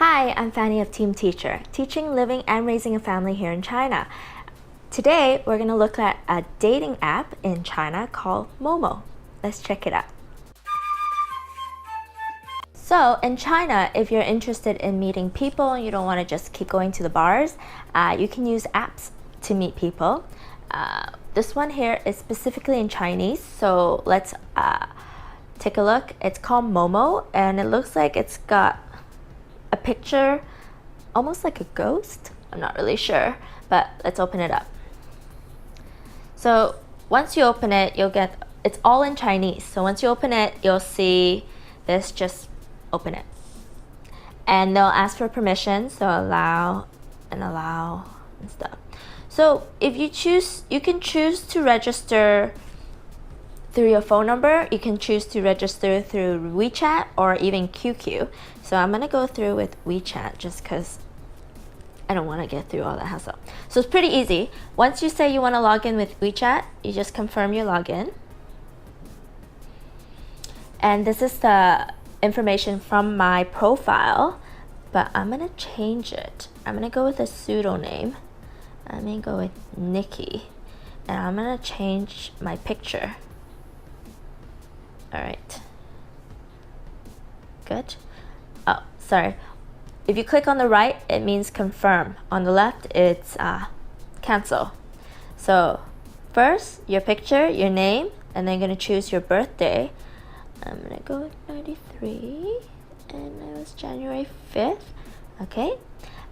Hi, I'm Fanny of Team Teacher, teaching, living, and raising a family here in China. Today, we're going to look at a dating app in China called MoMo. Let's check it out. So, in China, if you're interested in meeting people and you don't want to just keep going to the bars, you can use apps to meet people. This one here is specifically in Chinese, so let's take a look. It's called MoMo, and it looks like it's got a picture almost like a ghost. I'm not really sure, but let's open it up. So once you open it, it's all in Chinese. So once you open it, you'll see this. Just open it, and they'll ask for permission, so allow and stuff. So if you choose, you can choose to register through your phone number. You can choose to register through WeChat or even QQ. So I'm gonna go through with WeChat just because I don't want to get through all that hassle. So it's pretty easy. Once you say you want to log in with WeChat, you just confirm your login. And this is the information from my profile, but I'm gonna change it. I'm gonna go with a pseudonym. I'm gonna go with Nikki, and I'm gonna change my picture. All right, good. Oh, sorry. If you click on the right, it means confirm. On the left, it's cancel. So first, your picture, your name, and then you're gonna choose your birthday. I'm gonna go with 93, and it was January 5th. Okay.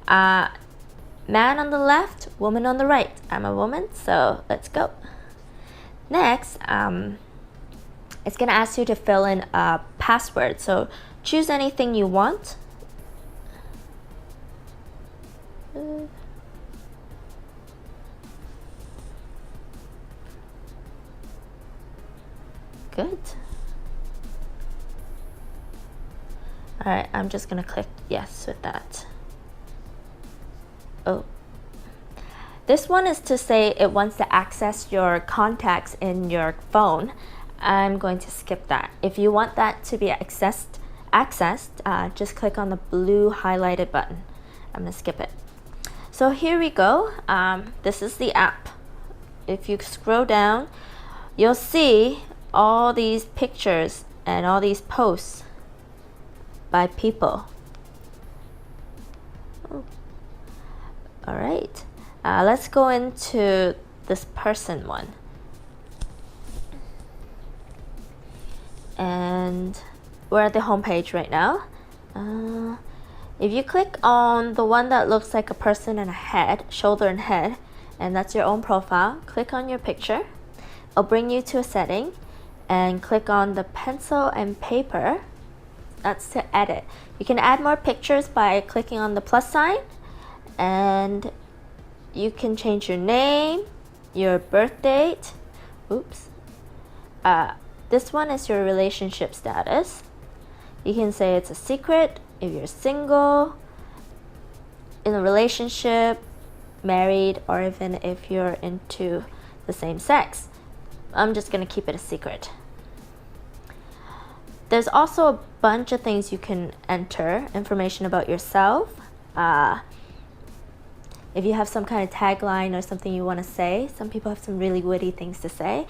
Man on the left, woman on the right. I'm a woman, so let's go. Next, it's gonna ask you to fill in a password. So choose anything you want. Good. All right, I'm just gonna click yes with that. Oh. This one is to say it wants to access your contacts in your phone. I'm going to skip that. If you want that to be accessed, just click on the blue highlighted button. I'm gonna skip it. So here we go. This is the app. If you scroll down, you'll see all these pictures and all these posts by people. Oh. All right, let's go into this person one. And we're at the home page right now. If you click on the one that looks like a person and a head, shoulder and head, and that's your own profile, click on your picture. It'll bring you to a setting, and click on the pencil and paper. That's to edit. You can add more pictures by clicking on the plus sign, and you can change your name, your birth date. Oops. This one is your relationship status. You can say it's a secret, if you're single, in a relationship, married, or even if you're into the same sex. I'm just gonna keep it a secret. There's also a bunch of things you can enter, information about yourself. If you have some kind of tagline or something you want to say, some people have some really witty things to say.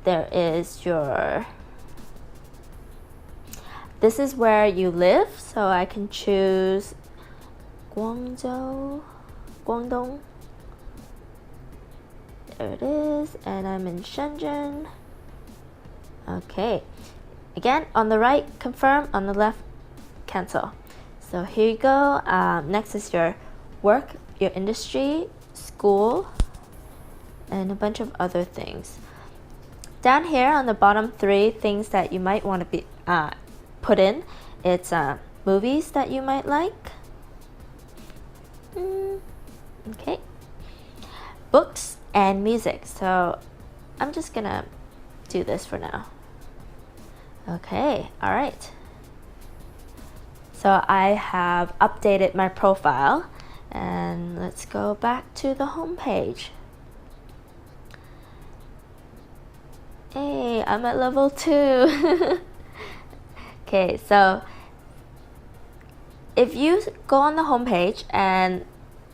There is this is where you live, so I can choose Guangzhou, Guangdong. There it is, and I'm in Shenzhen. Okay, again, on the right, confirm, on the left, cancel. So here you go. Next is your work, your industry, school, and a bunch of other things. Down here on the bottom three things that you might want to be put in, it's movies that you might like. Okay. Books and music. So I'm just gonna do this for now. Okay, all right. So I have updated my profile, and let's go back to the home page. Hey, I'm at level 2. Okay, so if you go on the home page and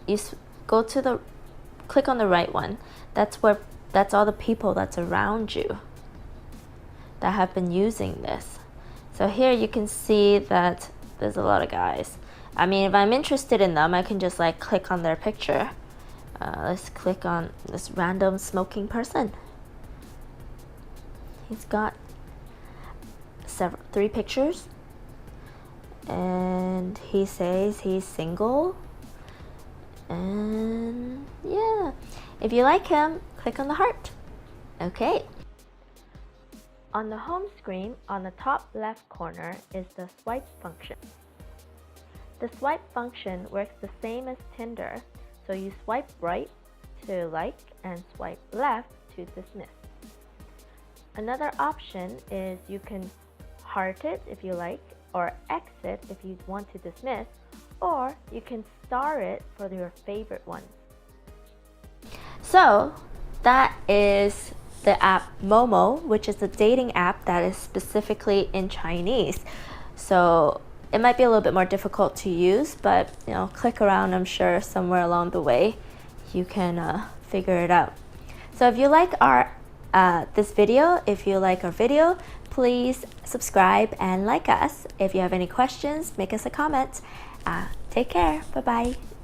you go to the click on the right one, that's all the people that's around you that have been using this. So here you can see that there's a lot of guys. I mean, if I'm interested in them, I can just like click on their picture. Let's click on this random smoking person. He's got 3 pictures, and he says he's single. And yeah, if you like him, click on the heart. Okay. On the home screen, on the top left corner is the swipe function. The swipe function works the same as Tinder, so you swipe right to like and swipe left to dismiss. Another option is you can heart it if you like, or exit if you want to dismiss, or you can star it for your favorite ones. So that is the app MoMo, which is a dating app that is specifically in Chinese. So it might be a little bit more difficult to use, but click around, I'm sure somewhere along the way you can figure it out. So if you like this video, if you like our video, please subscribe and like us. If you have any questions, make us a comment. Take care. Bye-bye.